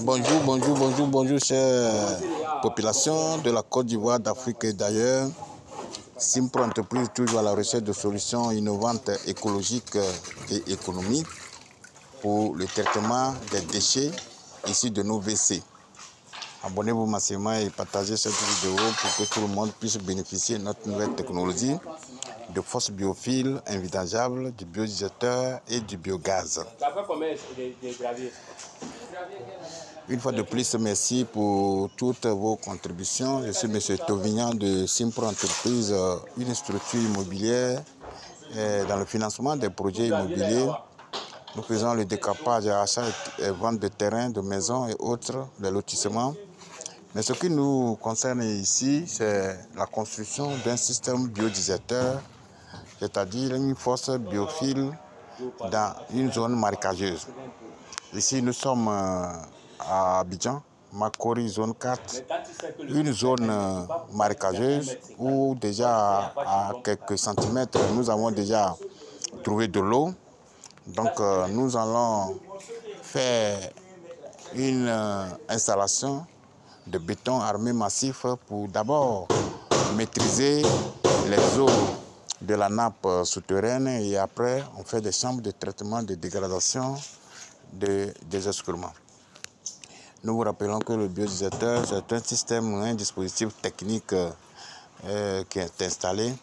Bonjour, chère population de la Côte d'Ivoire, d'Afrique et d'ailleurs. Simpro Entreprise, toujours à la recherche de solutions innovantes, écologiques et économiques pour le traitement des déchets issus de nos WC. Abonnez-vous massivement et partagez cette vidéo pour que tout le monde puisse bénéficier de notre nouvelle technologie de fosses biophiles invidageables, du biodigesteur et du biogaz. Une fois de plus, merci pour toutes vos contributions. Je suis M. Tovignan de Simpro Entreprise, une structure immobilière dans le financement des projets immobiliers. Nous faisons le décapage, achat et vente de terrains, de maisons et autres, les lotissements. Mais ce qui nous concerne ici, c'est la construction d'un système biodigesteur, c'est-à-dire une fosse biophile dans une zone marécageuse. Ici, nous sommes à Abidjan, Makori, zone 4, une zone marécageuse où déjà à quelques centimètres, nous avons déjà trouvé de l'eau. Donc, nous allons faire une installation de béton armé massif pour d'abord maîtriser les eaux de la nappe souterraine et après on fait des chambres de traitement de dégradation des excréments. Nous vous rappelons que le biodigesteur, c'est un système, un dispositif technique qui est installé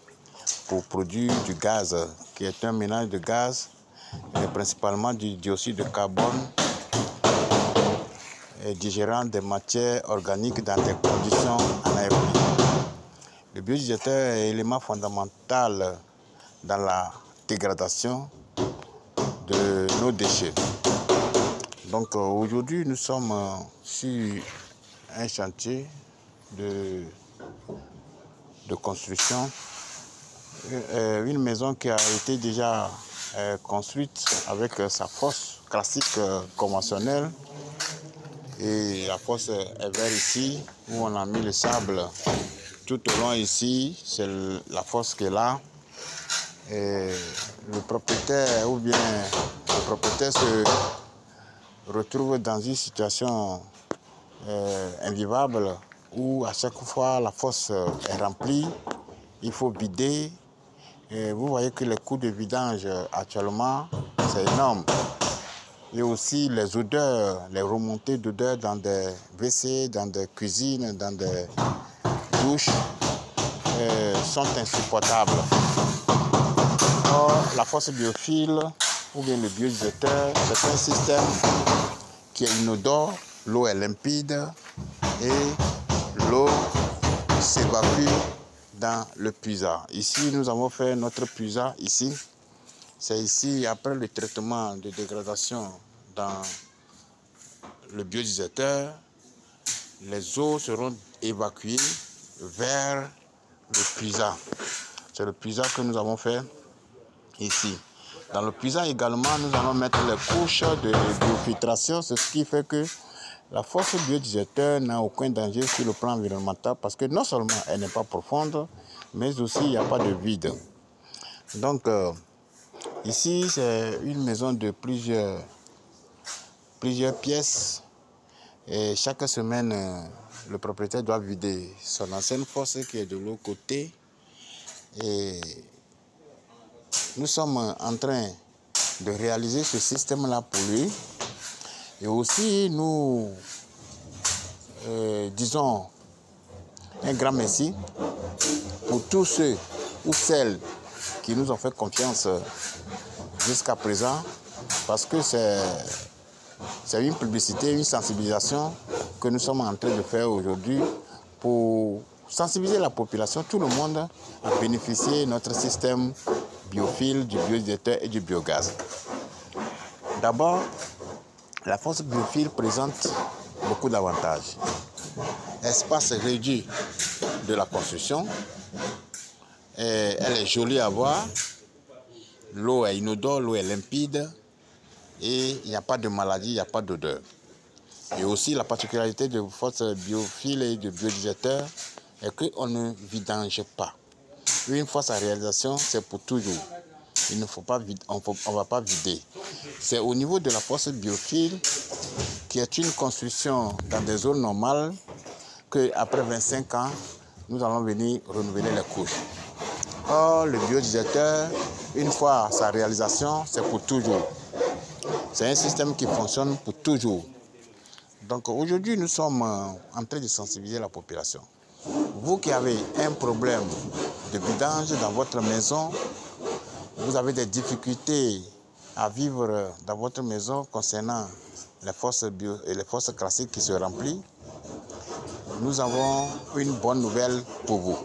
pour produire du gaz, qui est un mélange de gaz, et principalement du dioxyde de carbone, et digérant des matières organiques dans des conditions anaérobies. Le biodigesteur est l'élément fondamental dans la dégradation de nos déchets. Donc aujourd'hui, nous sommes sur un chantier de construction. Une maison qui a été déjà construite avec sa fosse classique conventionnelle. Et la fosse est vers ici, où on a mis le sable tout au long ici. C'est la fosse qui est là. Et le propriétaire se retrouve dans une situation invivable où à chaque fois la fosse est remplie, il faut vider. Et vous voyez que les coûts de vidange actuellement, c'est énorme. Et aussi les odeurs, les remontées d'odeurs dans des WC, dans des cuisines, dans des douches sont insupportables. Or, la fosse biophile ou bien le biodigesteur, c'est un système qui est inodore, l'eau est limpide et l'eau s'évacue dans le puisard. Ici, nous avons fait notre puisard ici. C'est ici, après le traitement de dégradation dans le biodigesteur, les eaux seront évacuées vers le puisard. C'est le puisard que nous avons fait ici. Dans le puisard également, nous allons mettre les couches de biofiltration, ce qui fait que la fosse biodigesteur n'a aucun danger sur le plan environnemental parce que non seulement elle n'est pas profonde, mais aussi il n'y a pas de vide. Donc, ici, c'est une maison de plusieurs pièces et chaque semaine, le propriétaire doit vider son ancienne fosse qui est de l'autre côté. Et nous sommes en train de réaliser ce système-là pour lui. Et aussi, nous disons un grand merci pour tous ceux ou celles qui nous ont fait confiance jusqu'à présent, parce que c'est une publicité, une sensibilisation que nous sommes en train de faire aujourd'hui pour sensibiliser la population, tout le monde, à bénéficier de notre système biophile, du biodigesteur et du biogaz. D'abord, la fosse biophile présente beaucoup d'avantages. Espace réduit de la construction, et elle est jolie à voir, l'eau est inodore, l'eau est limpide, et il n'y a pas de maladie, il n'y a pas d'odeur. Et aussi la particularité de fosse biophile et de biodigesteur est qu'on ne vidange pas. Une fois sa réalisation, c'est pour toujours. Il ne faut pas vider, on ne va pas vider. C'est au niveau de la fosse biophile, qui est une construction dans des zones normales, qu'après 25 ans, nous allons venir renouveler les couches. Or, le biodigesteur, une fois sa réalisation, c'est pour toujours. C'est un système qui fonctionne pour toujours. Donc aujourd'hui, nous sommes en train de sensibiliser la population. Vous qui avez un problème de vidange dans votre maison, vous avez des difficultés à vivre dans votre maison concernant les fosses bio et les fosses classiques qui se remplissent, nous avons une bonne nouvelle pour vous.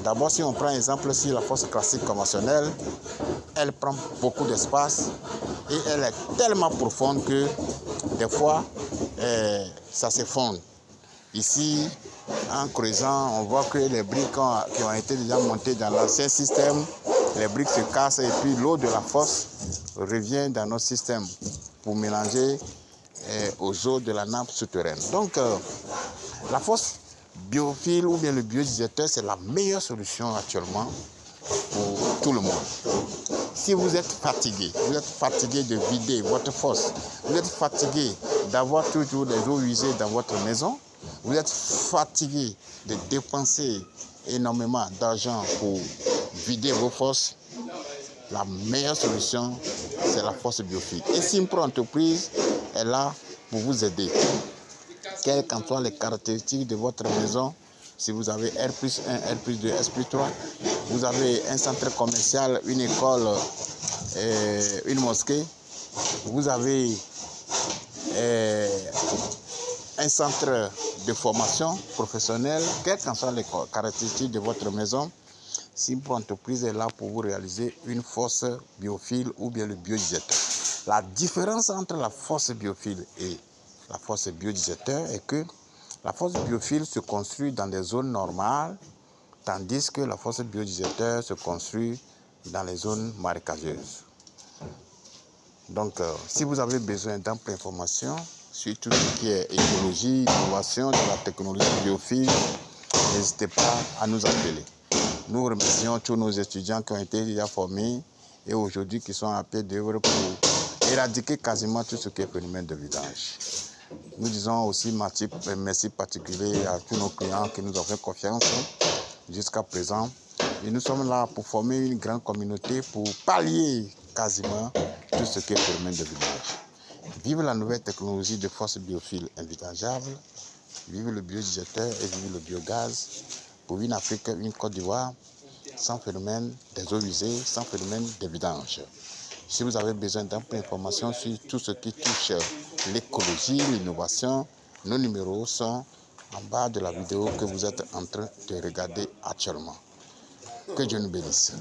D'abord, si on prend exemple sur la fosse classique conventionnelle, elle prend beaucoup d'espace et elle est tellement profonde que des fois, ça s'effondre. Ici, en creusant, on voit que les briques qui ont été déjà montées dans l'ancien système, les briques se cassent et puis l'eau de la fosse revient dans notre système pour mélanger aux eaux de la nappe souterraine. Donc, la fosse biophile ou bien le biodigesteur, c'est la meilleure solution actuellement pour tout le monde. Si vous êtes fatigué de vider votre fosse, vous êtes fatigué d'avoir toujours des eaux usées dans votre maison, vous êtes fatigué de dépenser énormément d'argent pour vider vos fosses, la meilleure solution, c'est la fosse biophile. Et Simpro Entreprise est là pour vous aider. Quelles qu'en soient les caractéristiques de votre maison, si vous avez R+1, R+2, S+3, vous avez un centre commercial, une école, une mosquée, vous avez un centre de formation professionnelle, quelles qu'en soient les caractéristiques de votre maison, Simpro Entreprise est là pour vous réaliser une fosse biophile ou bien le biodigesteur. La différence entre la fosse biophile et la fosse biodigesteur est que la fosse biophile se construit dans des zones normales, tandis que la fosse biodigesteur se construit dans les zones marécageuses. Donc, si vous avez besoin d'amples informations sur tout ce qui est écologie, innovation de la technologie biophile, n'hésitez pas à nous appeler. Nous remercions tous nos étudiants qui ont été déjà formés et aujourd'hui qui sont à pied d'œuvre pour éradiquer quasiment tout ce qui est phénomène de vidange. Nous disons aussi merci particulier à tous nos clients qui nous ont fait confiance jusqu'à présent. Et nous sommes là pour former une grande communauté pour pallier quasiment tout ce qui est phénomène de vidange. Vive la nouvelle technologie de fosse biophile invidangeable, vive le biodigesteur et vive le biogaz pour une Afrique, une Côte d'Ivoire sans phénomène des eaux usées, sans phénomène de vidange. Si vous avez besoin d'amples informations sur tout ce qui touche l'écologie, l'innovation, nos numéros sont en bas de la vidéo que vous êtes en train de regarder actuellement. Que Dieu nous bénisse.